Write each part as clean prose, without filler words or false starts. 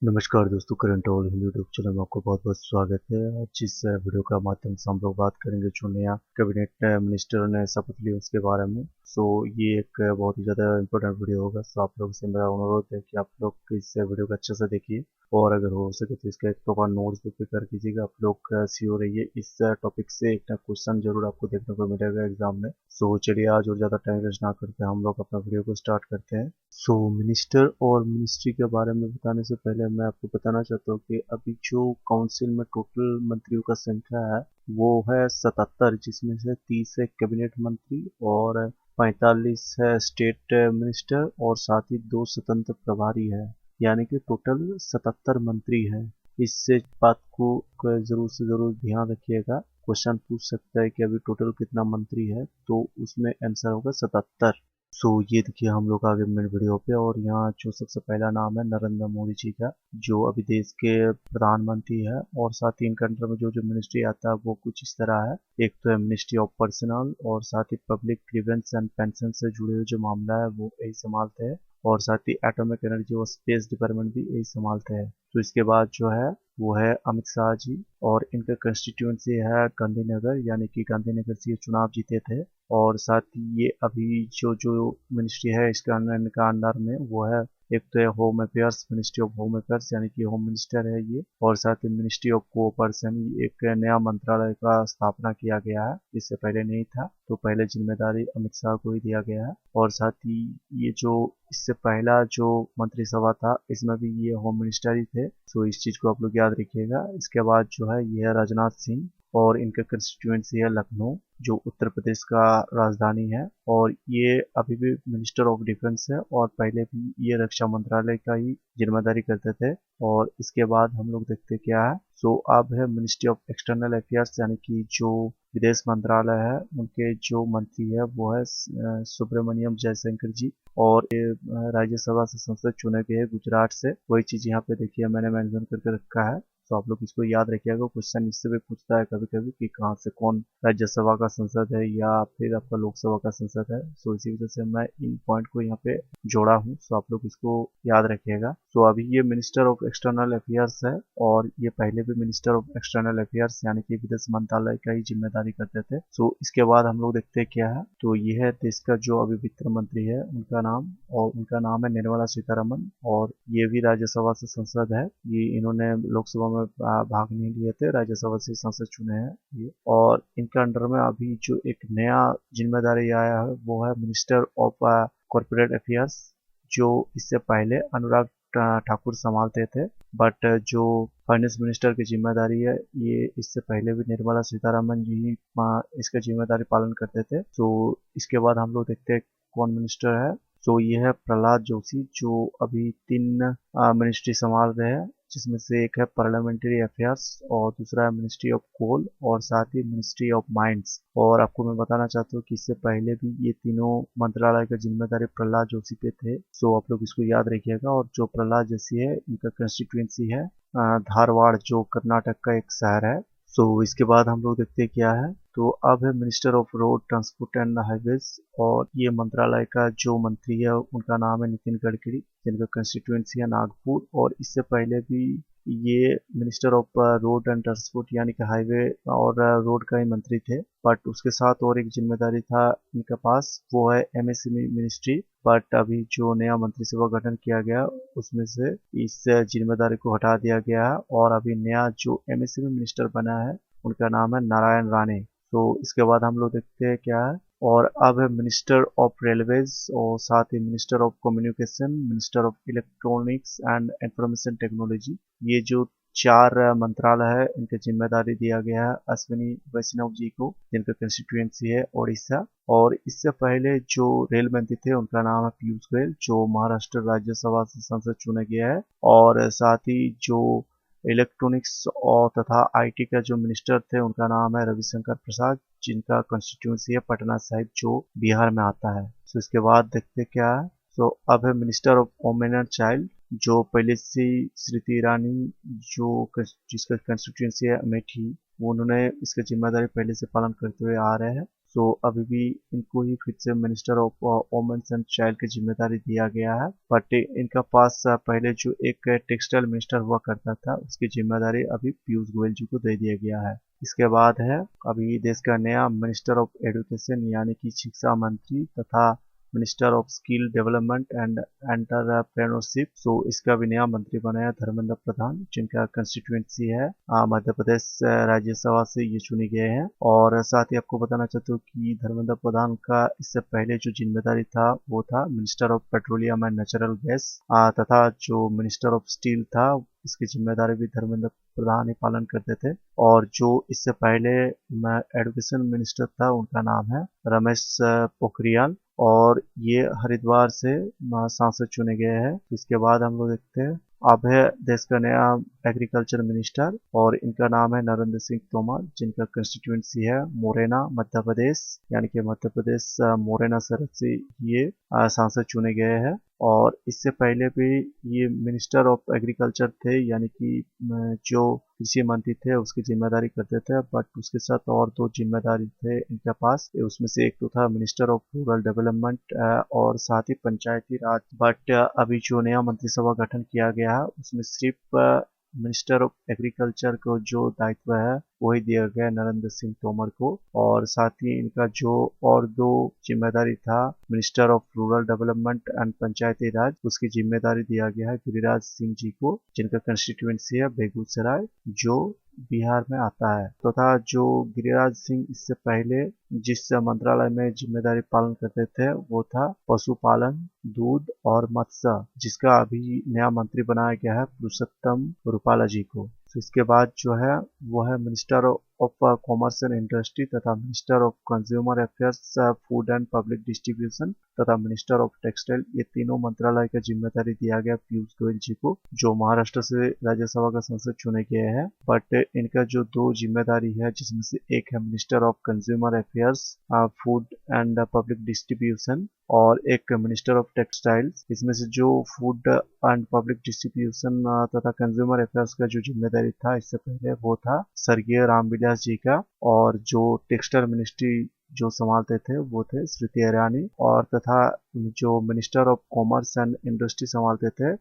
नमस्कार दोस्तों, current all Hindi YouTube channel में आपको बहुत बहुत स्वागत है। आज इस वीडियो का माध्यम से हम लोग बात करेंगे जो नया कैबिनेट मिनिस्टर ने शपथ ली उसके बारे में। ये एक बहुत ही ज़्यादा इंपॉर्टेंट वीडियो होगा। आप लोग से मेरा अनुरोध है कि आप लोग इस वीडियो को अच्छे से देखिए और अगर हो सके तो इसका एक प्रॉपर नोट्स भी प्रिपेयर कीजिएगा। आप लोग श्योर रहिए इस टॉपिक से एक ना क्वेश्चन जरूर आपको देखने को मिलेगा एग्जाम में। चलिए आज और ज़्यादा टाइम वेस्ट ना करते हम लोग अपना वीडियो को स्टार्ट करते हैं। मिनिस्टर और मिनिस्ट्री के बारे में बताने से पहले मैं आपको बताना चाहता हूँ कि अभी जो काउंसिल में टोटल मंत्रियों का संख्या है वो है 77, जिसमें से 30 है कैबिनेट मंत्री और 45 है स्टेट मिनिस्टर और साथ ही 2 स्वतंत्र प्रभारी है। यानी कि टोटल 77 मंत्री है। इससे बात को जरूर से जरूर ध्यान रखिएगा। क्वेश्चन पूछ सकता है कि अभी टोटल कितना मंत्री है, तो उसमें आंसर होगा 77। ये देखिए हम लोग आगे मेन वीडियो पे, और यहाँ जो सबसे पहला नाम है नरेंद्र मोदी जी का, जो अभी देश के प्रधानमंत्री है। और साथ ही इनके अंडर में जो जो मिनिस्ट्री आता है वो कुछ इस तरह है। एक तो है मिनिस्ट्री ऑफ पर्सनल, और साथ ही पब्लिक ग्रीवेंस एंड पेंशन से जुड़े हुए जो मामला है वो यही संभालते हैं। और साथ ही एटॉमिक एनर्जी और स्पेस डिपार्टमेंट भी यही संभालते हैं। तो इसके बाद जो है वो है अमित शाह जी, और इनका कंस्टिट्यूंसी है गांधीनगर, यानी कि गांधीनगर से ये चुनाव जीते थे। और साथ ही ये अभी जो जो मिनिस्ट्री है इसका इनका अंडर में वो है, एक तो है home affairs, ministry of home affairs, यानी कि होम मिनिस्टर है ये। और साथ ही मिनिस्ट्री ऑफ कोऑपरेशन, एक नया मंत्रालय का स्थापना किया गया है, इससे पहले नहीं था। तो पहले जिम्मेदारी अमित शाह को ही दिया गया है। और साथ ही ये जो इससे पहला जो मंत्रिसभा था इसमें भी ये होम मिनिस्टर ही थे। इस चीज को आप लोग याद रखिएगा। इसके बाद जो है ये है राजनाथ सिंह, और इनका कंस्टिट्यूएंसी है लखनऊ, जो उत्तर प्रदेश का राजधानी है। और ये अभी भी मिनिस्टर ऑफ डिफेंस है, और पहले भी ये रक्षा मंत्रालय का ही जिम्मेदारी करते थे। और इसके बाद हम लोग देखते क्या है। अब है मिनिस्ट्री ऑफ एक्सटर्नल अफेयर्स, यानी कि जो विदेश मंत्रालय है उनके जो मंत्री है वो है सुब्रमण्यम जयशंकर जी। और ये राज्यसभा से संसद चुने गए हैं गुजरात से। वही चीज यहाँ पे देखिए मैंने मेंशन करके रखा है। आप लोग इसको याद रखिएगा। क्वेश्चन इससे भी पूछता है कभी कभी कि कहाँ से कौन राज्यसभा का संसद है या फिर आपका लोकसभा का संसद है। इसी वजह से मैं इन पॉइंट को यहाँ पे जोड़ा हूँ। आप लोग इसको याद रखिएगा। अभी ये मिनिस्टर ऑफ एक्सटर्नल अफेयर्स है, और ये पहले भी मिनिस्टर ऑफ एक्सटर्नल अफेयर्स यानी कि विदेश मंत्रालय का ही जिम्मेदारी करते थे। इसके बाद हम लोग देखते हैं क्या है। ये है देश का जो अभी वित्त मंत्री है उनका नाम, और उनका नाम है निर्मला सीतारमन। और ये भी राज्यसभा से संसद है। ये इन्होंने लोकसभा में भाग नहीं लिए थे, राज्यसभा से संसद चुने हैं ये। और इनके अंडर में अभी जो एक नया जिम्मेदारी आया है वो है मिनिस्टर ऑफ कॉर्पोरेट अफेयर्स, जो इससे पहले अनुराग ठाकुर संभालते थे। बट जो फाइनेंस मिनिस्टर की जिम्मेदारी है ये इससे पहले भी निर्मला सीतारमन जी ही इसका जिम्मेदारी पालन करते थे। इसके बाद हम लोग देखते हैं कौन मिनिस्टर है। ये है प्रहलाद जोशी, जो अभी 3 मिनिस्ट्री संभाल रहे हैं, जिसमें से एक है पार्लियामेंट्री अफेयर्स, और दूसरा है मिनिस्ट्री ऑफ कोल, और साथ ही मिनिस्ट्री ऑफ माइंस। और आपको मैं बताना चाहता हूँ कि इससे पहले भी ये तीनों मंत्रालय का जिम्मेदारी प्रहलाद जोशी पे थे। आप लोग इसको याद रखिएगा। और जो प्रहलाद जोशी है इनका कंस्टिट्यूएंसी है धारवाड़, जो कर्नाटक का एक शहर है। इसके बाद हम लोग देखते हैं क्या है। अब है minister of road transport and highways, और ये मंत्रालय का जो मंत्री है उनका नाम है नितिन गडकरी, जिनका कंस्टिट्यूएंसी है नागपुर। और इससे पहले भी ये minister of road and transport यानी कि हाईवे और रोड का ही मंत्री थे। बट उसके साथ और एक जिम्मेदारी था इनके पास, वो है एमएसएमई मिनिस्ट्री। बट अभी जो नया मंत्रिसभा गठन किया गया उसमें से इस जिम्मेदारी को हटा दिया गया है, और अभी नया जो एमएसएमई मिनिस्टर बना है उनका नाम है नारायण राणे। इसके बाद हम लोग देखते हैं क्या है। और अब है मिनिस्टर ऑफ रेलवेज, और साथ ही minister of communication, minister of electronics and information technology. ये जो 4 मंत्रालय है इनकी जिम्मेदारी दिया गया है अश्विनी वैष्णव जी को, जिनका कंस्टिट्यूएंसी है ओडिशा। और इससे पहले जो रेल मंत्री थे उनका नाम है पीयूष गोयल, जो महाराष्ट्र राज्यसभा से संसद चुने गया है। और साथ ही जो इलेक्ट्रॉनिक्स और तथा आईटी का जो मिनिस्टर थे उनका नाम है रविशंकर प्रसाद, जिनका कॉन्स्टिट्यूंसी है पटना साहिब, जो बिहार में आता है। इसके बाद देखते क्या है। अब है minister of women and child, जो पहले से स्मृति ईरानी, जो जिसका कंस्टिट्यूंसी है अमेठी, वो उन्होंने इसका जिम्मेदारी पहले से पालन करते हुए आ रहे हैं। सो अभी भी इनको ही फिर से minister of women's and child की जिम्मेदारी दिया गया है। बट इनका पास पहले जो एक टेक्सटाइल मिनिस्टर हुआ करता था उसकी जिम्मेदारी अभी पीयूष गोयल जी को दे दिया गया है। इसके बाद है अभी देश का नया मिनिस्टर ऑफ एजुकेशन यानी कि शिक्षा मंत्री तथा minister of skill development and entrepreneurship. So इसका भी नया मंत्री बनाया धर्मेंद्र प्रधान, जिनका कंस्टिट्यूएंसी है मध्य प्रदेश राज्यसभा से ये चुने गए हैं। और साथ ही आपको बताना चाहता हूँ कि धर्मेंद्र प्रधान का इससे पहले जो जिम्मेदारी था वो था minister of petroleum and natural gas तथा जो मिनिस्टर ऑफ स्टील था इसकी जिम्मेदारी भी धर्मेंद्र प्रधान ही पालन करते थे। और जो इससे पहले एजुकेशन मिनिस्टर था उनका नाम है रमेश पोखरियाल, और ये हरिद्वार से सांसद चुने गए हैं। इसके बाद हम लोग देखते हैं अब है देश का नया एग्रीकल्चर मिनिस्टर, और इनका नाम है नरेंद्र सिंह तोमर, जिनका कंस्टिट्यूएंसी है मोरेना मध्य प्रदेश, यानी कि मध्य प्रदेश मोरेना शहर से ये सांसद चुने गए हैं। और इससे पहले भी ये मिनिस्टर ऑफ एग्रीकल्चर थे, यानी कि जो कृषि मंत्री थे उसकी जिम्मेदारी करते थे। बट उसके साथ और दो जिम्मेदारी थे इनके पास, उसमें से एक तो था मिनिस्टर ऑफ रूरल डेवलपमेंट और साथ ही पंचायती राज। बट अभी जो नया मंत्रिसभा गठन किया गया है उसमें सिर्फ मिनिस्टर ऑफ एग्रीकल्चर को जो दायित्व है वही दिया गया नरेंद्र सिंह तोमर को। और साथ ही इनका जो और दो जिम्मेदारी था minister of rural development and Panchayati Raj, उसकी जिम्मेदारी दिया गया है गिरिराज सिंह जी को, जिनका कंस्टिट्यूएंसी है बेगूसराय जो बिहार में आता है। तथा जो गिरिराज सिंह इससे पहले जिस मंत्रालय में जिम्मेदारी पालन करते थे वो था पशुपालन, दूध और मत्स्य, जिसका अभी नया मंत्री बनाया गया है पुरुषोत्तम रूपाला जी को। तो इसके बाद जो है वो है minister of commerce and industry तथा minister of consumer affairs food and public distribution तथा मिनिस्टर ऑफ टेक्सटाइल। ये तीनों मंत्रालय का जिम्मेदारी दिया गया पीयूष गोयल जी को, जो महाराष्ट्र से राज्यसभा का सांसद चुने गए हैं। बट इनका जो दो जिम्मेदारी है जिसमें से एक है minister of consumer affairs food and public distribution और एक मिनिस्टर ऑफ टेक्सटाइल्स। इसमें से जो फूड एंड पब्लिक डिस्ट्रीब्यूशन तथा कंज्यूमर अफेयर्स का जो जिम्मेदारी था इससे पहले वो था स्वर्गीय रामविलास जी का, और जो टेक्सटाइल मिनिस्ट्री जो संभालते थे वो थे स्मृति ईरानी, और तथा जो minister of commerce and industry संभालते थे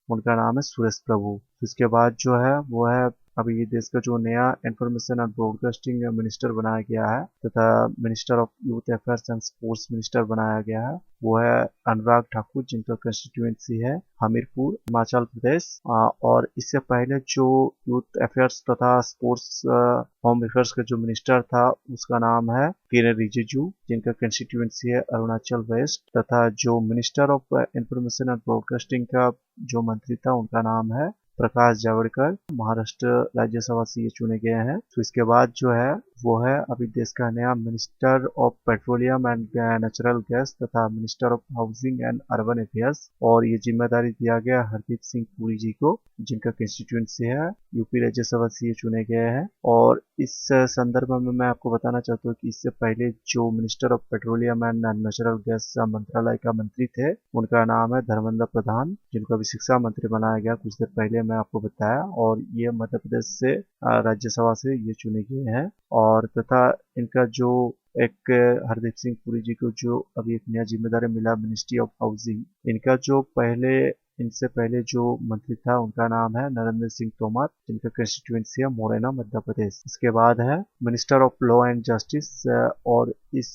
उनका नाम है सुरेश प्रभु। इसके बाद जो है वो है अभी ये देश का जो नया इंफॉर्मेशन एंड ब्रॉडकास्टिंग मिनिस्टर बनाया गया है तथा minister of youth affairs and sports minister बनाया गया है वो है अनुराग ठाकुर, जिनका कंस्टिट्यूएंसी है हमीरपुर हिमाचल प्रदेश। और इससे पहले जो यूथ अफेयर्स तथा स्पोर्ट्स होम अफेयर्स का जो मिनिस्टर था उसका नाम है किरेन रिजिजू, जिनका कंस्टिट्यूएंसी है अरुणाचल वेस्ट। तथा जो minister of information and broadcasting का जो मंत्री था उनका नाम है प्रकाश जावड़ेकर, महाराष्ट्र राज्यसभा से ये चुने गए हैं। तो इसके बाद जो है वो है अभी देश का नया minister of petroleum and natural gas तथा minister of housing and urban affairs, और ये जिम्मेदारी दिया गया हरदीप सिंह पुरी जी को, जिनका कंस्टिट्यूएंसी है यूपी राज्यसभा से ये चुने गए हैं। और इस संदर्भ में मैं आपको बताना चाहता हूँ कि इससे पहले जो minister of petroleum and natural gas मंत्रालय का मंत्री थे उनका नाम है धर्मेंद्र प्रधान, जिनको अभी शिक्षा मंत्री बनाया गया कुछ देर पहले मैं आपको बताया। और ये मध्य प्रदेश से राज्यसभा से ये चुने गए हैं। और तथा इनका जो एक हरदीप सिंह पुरी जी को जो अभी एक नया जिम्मेदारी मिला मिनिस्ट्री ऑफ हाउसिंग, इनका जो इनसे पहले जो मंत्री था उनका नाम है नरेंद्र सिंह तोमर, जिनका कंस्टिट्यूएंसी है मोरेना मध्य प्रदेश। इसके बाद है minister of law and justice, और इस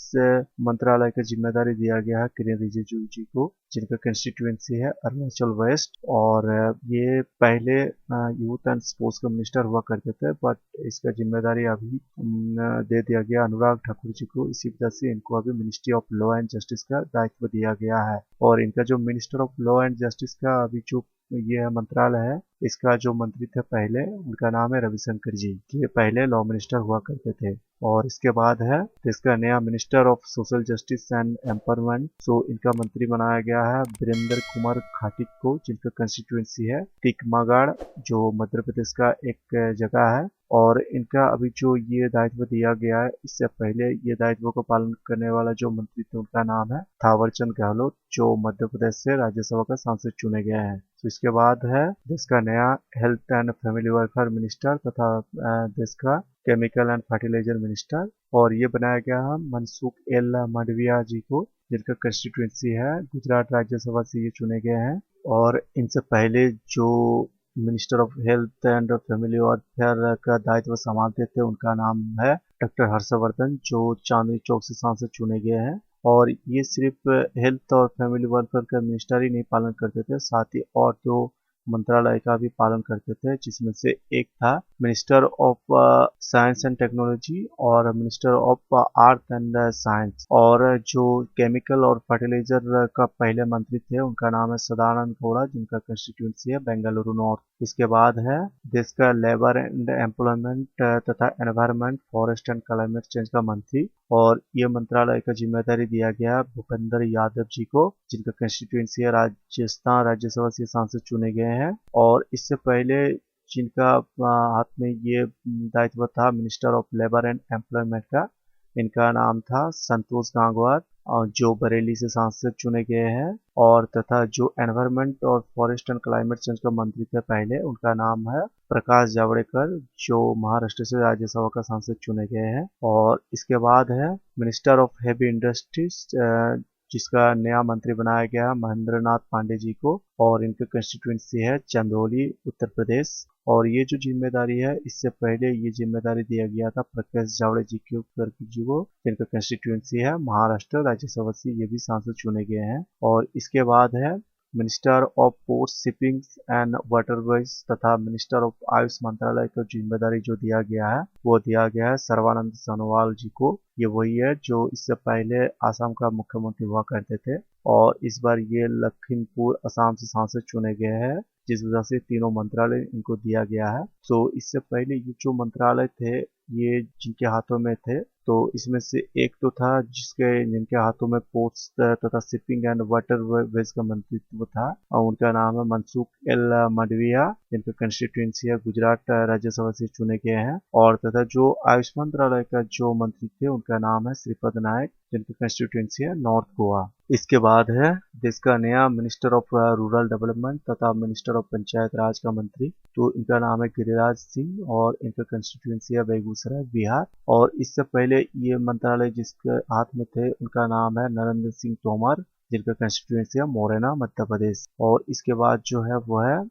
मंत्रालय की जिम्मेदारी दिया गया है किरेन रिजिजू जी को, जिनका कंस्टिट्यूएंसी है अरुणाचल वेस्ट। और ये पहले यूथ एंड स्पोर्ट्स का मिनिस्टर हुआ करते थे, बट इसका जिम्मेदारी अभी दे दिया गया अनुराग ठाकुर जी को। इसी वजह से इनको अभी ministry of law and justice का दायित्व दिया गया है। और इनका जो minister of law and justice का अभी जो ये मंत्रालय है इसका जो मंत्री थे पहले उनका नाम है रविशंकर जी, ये पहले लॉ मिनिस्टर हुआ करते थे। और इसके बाद है इसका नया minister of social justice and empowerment, so इनका मंत्री बनाया गया है वीरेंद्र कुमार खाटिक को, जिनका कंस्टिट्यूएंसी है टिकमागढ़ जो मध्य प्रदेश का एक जगह है। और इनका अभी जो ये दायित्व दिया गया है इससे पहले ये दायित्व को पालन करने वाला जो मंत्री थे उनका नाम है थावरचंद गहलोत, जो मध्य प्रदेश से राज्यसभा का सांसद चुने गए हैं। तो इसके बाद है देश का नया health and family welfare minister तथा देश का केमिकल एंड फर्टिलाइजर मिनिस्टर, और ये बनाया गया है मनसुख एल मांडविया जी को, जिनका कंस्टिट्यूंसी है गुजरात राज्यसभा से ये चुने गए हैं। और इनसे पहले जो minister of health and family welfare का दायित्व संभालते थे उनका नाम है डॉक्टर हर्षवर्धन, जो चांदनी चौक से सांसद चुने गए हैं। और ये सिर्फ हेल्थ और फैमिली वेलफेयर का मिनिस्टर ही नहीं पालन करते थे, साथ ही और दो मंत्रालय का भी पालन करते थे, जिसमें से एक था minister of science and technology और minister of art and science. और जो केमिकल और फर्टिलाइजर का पहले मंत्री थे उनका नाम है सदानंद गौड़ा, जिनका कंस्टिट्यूंसी है बेंगलुरु नॉर्थ। इसके बाद है देश का लेबर एंड एम्प्लॉयमेंट तथा environment, forest and climate change का मंत्री, और ये मंत्रालय का जिम्मेदारी दिया गया भूपेंद्र यादव जी को, जिनका कंस्टिट्यूंसी है राजस्थान राज्यसभा से सांसद चुने गए हैं। और इससे पहले जिनका हाथ में ये दायित्व था minister of labour and employment का, इनका नाम था संतोष गांगवार, और जो बरेली से सांसद चुने गए हैं। और तथा जो एनवायरनमेंट और फॉरेस्ट एंड क्लाइमेट चेंज का मंत्री थे पहले, उनका नाम है प्रकाश जावड़ेकर, जो महाराष्ट्र से राज्यसभा का सांसद चुने गए हैं। और इसके बाद है मिनिस्टर ऑफ हेवी इंडस्ट्रीज, जिसका नया मंत्री बनाया गया महेंद्र नाथ पांडे जी को, और इनके कंस्टिट्यूंसी है चंदौली उत्तर प्रदेश। और ये जो जिम्मेदारी है, इससे पहले ये जिम्मेदारी दिया गया था प्रकाश जावड़े जी के जी को, जिनका कंस्टिट्यूंसी है महाराष्ट्र राज्यसभा से ये भी सांसद चुने गए हैं। और इसके बाद है minister of port shipping and waterways तथा मिनिस्टर ऑफ आयुष मंत्रालय को जिम्मेदारी जो दिया गया है वो दिया गया है सर्बानंद सोनोवाल जी को। ये वही है जो इससे पहले असम का मुख्यमंत्री हुआ करते थे, और इस बार ये लखीमपुर असम से सांसद चुने गए हैं, जिस वजह से तीनों मंत्रालय इनको दिया गया है। तो इससे पहले ये जो मंत्रालय थे ये जिनके हाथों में थे, तो इसमें से एक तो था जिनके हाथों में पोर्ट्स तथा शिपिंग एंड वाटर वेज का मंत्रित्व था, और उनका नाम है मनसुख एल मांडविया, जिनका कंस्टिट्यूंसी है गुजरात राज्यसभा से चुने गए हैं। और तथा जो आयुष मंत्रालय का जो मंत्री थे उनका नाम है श्रीपद नायक, जिनकी कंस्टिट्यूंसी है नॉर्थ गोवा। इसके बाद है देश का नया मिनिस्टर ऑफ रूरल डेवलपमेंट तथा मिनिस्टर ऑफ पंचायत राज का मंत्री, तो इनका नाम है गिरिराज सिंह, और इनका कंस्टिट्यूंसी है बेगूसराय बिहार। और इससे पहले ये मंत्रालय जिसके हाथ में थे उनका नाम है नरेंद्र सिंह तोमर, जिनका कंस्टिट्यूंसी है मोरेना मध्य प्रदेश। और इसके बाद जो है वो है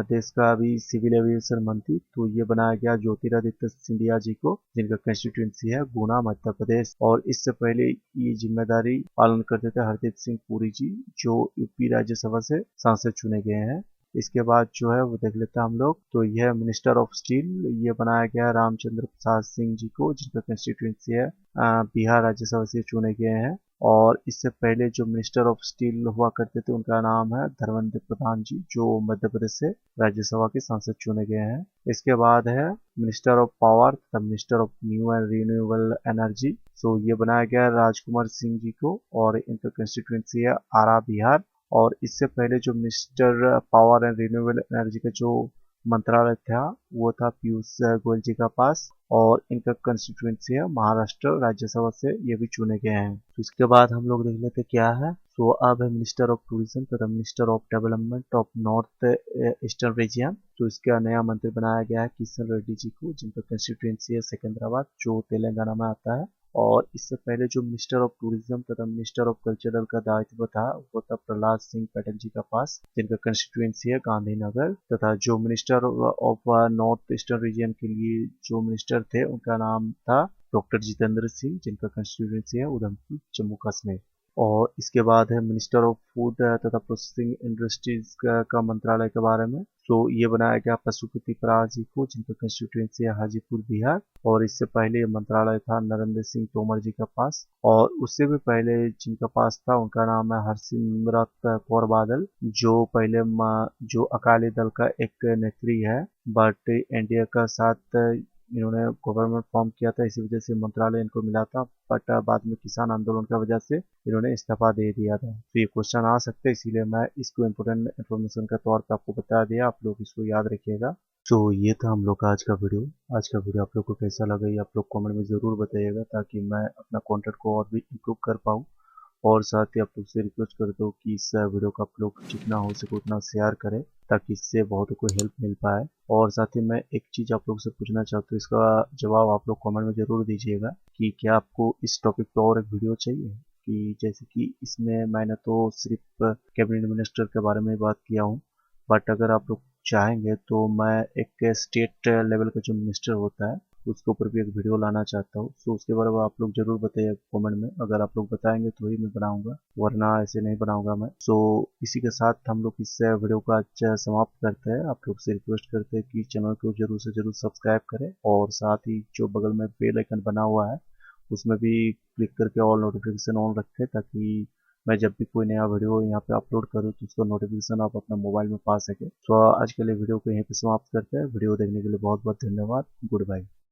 देश का अभी सिविल एविएशन मंत्री, तो ये बनाया गया ज्योतिरादित्य सिंधिया जी को, जिनका कंस्टिट्यूंसी है गुना मध्य प्रदेश। और इससे पहले ये जिम्मेदारी पालन करते थे हरदीप सिंह पुरी जी, जो यूपी राज्यसभा से सांसद चुने गए हैं। इसके बाद जो है वो देख लेते हैं हम लोग, तो यह मिनिस्टर ऑफ स्टील ये बनाया गया रामचंद्र प्रसाद सिंह जी को, जिनका कंस्टिट्यूंसी है बिहार राज्यसभा से चुने गए हैं। और इससे पहले जो मिनिस्टर ऑफ स्टील हुआ करते थे उनका नाम है धर्मेंद्र प्रधान जी, जो मध्य प्रदेश से राज्यसभा के सांसद चुने गए हैं। इसके बाद है मिनिस्टर ऑफ पावर तथा minister of new and renewable energy, तो ये बनाया गया राजकुमार सिंह जी को, और इनका कंस्टिट्यूंसी है आरा बिहार। और इससे पहले जो minister power and renewable energy का जो मंत्रालय था वो था पीयूष गोयल जी का पास, और इनका कंस्टिट्यूंसी है महाराष्ट्र राज्यसभा से ये भी चुने गए हैं। तो इसके बाद हम लोग देख लेते क्या है। तो अब है मिनिस्टर ऑफ टूरिज्म तथा minister of development of north eastern region, तो इसका नया मंत्री बनाया गया है किशन रेड्डी जी को, जिनका कंस्टिट्यूंसी है सिकंदराबाद, जो तेलंगाना में आता है। और इससे पहले जो मिनिस्टर ऑफ टूरिज्म तथा मिनिस्टर ऑफ कल्चरल का दायित्व था वो था प्रहलाद सिंह पटेल जी का पास, जिनका कंस्टिट्यूंसी है गांधीनगर। तथा जो minister of north eastern region के लिए जो मिनिस्टर थे उनका नाम था डॉक्टर जितेंद्र सिंह, जिनका कंस्टिट्यूंसी है उधमपुर जम्मू कश्मीर। और इसके बाद है मिनिस्टर ऑफ फूड तथा प्रोसेसिंग इंडस्ट्रीज का मंत्रालय के बारे में, तो ये बनाया गया पशुपति पराग जी को, जिनका कंस्टिट्यूंसी है हाजीपुर बिहार। और इससे पहले ये मंत्रालय था नरेंद्र सिंह तोमर जी का पास, और उससे भी पहले जिनका पास था उनका नाम है हरसिमरत कौर बादल, जो पहले जो अकाली दल का एक नेत्री है, बट एनडीए का साथ इन्होंने गवर्नमेंट फॉर्म किया था, इसी वजह से मंत्रालय इनको मिला था, बट बाद में किसान आंदोलन की वजह से इन्होंने इस्तीफा दे दिया था। तो ये क्वेश्चन आ सकते हैं, इसीलिए मैं इसको इम्पोर्टेंट इन्फॉर्मेशन के तौर पर आपको बता दिया, आप लोग इसको याद रखिएगा। तो ये था हम लोग का आज का वीडियो। आज का वीडियो आप लोग को कैसा लगा ये आप लोग कमेंट में ज़रूर बताइएगा, ताकि मैं अपना कंटेंट को और भी इम्प्रूव कर पाऊँ। और साथ ही आप लोग से रिक्वेस्ट करता हूँ कि इस वीडियो को आप लोग जितना हो सके उतना शेयर करें, ताकि इससे बहुत को हेल्प मिल पाए। और साथ ही मैं एक चीज़ आप लोग से पूछना चाहता हूँ, इसका जवाब आप लोग कमेंट में ज़रूर दीजिएगा कि क्या आपको इस टॉपिक पर और एक वीडियो चाहिए। कि जैसे कि इसमें मैंने तो सिर्फ कैबिनेट मिनिस्टर के बारे में बात किया हूँ, बट अगर आप लोग चाहेंगे तो मैं एक स्टेट लेवल का जो मिनिस्टर होता है उसके ऊपर भी एक वीडियो लाना चाहता हूँ। सो उसके बारे में आप लोग जरूर बताइए कमेंट में, अगर आप लोग बताएंगे तो ही मैं बनाऊंगा, वरना ऐसे नहीं बनाऊंगा मैं। सो इसी के साथ हम लोग इस वीडियो का आज समाप्त करते हैं। आप लोग से रिक्वेस्ट करते हैं कि चैनल को जरूर से जरूर सब्सक्राइब करें, और साथ ही जो बगल में बेल आइकन बना हुआ है उसमें भी क्लिक करके ऑल नोटिफिकेशन ऑन रखें, ताकि मैं जब भी कोई नया वीडियो यहाँ पे अपलोड करूँ तो उसका नोटिफिकेशन आप अपने मोबाइल में पा सके। तो आज के लिए वीडियो को यहीं पे समाप्त करते हैं। वीडियो देखने के लिए बहुत बहुत धन्यवाद। Good bye.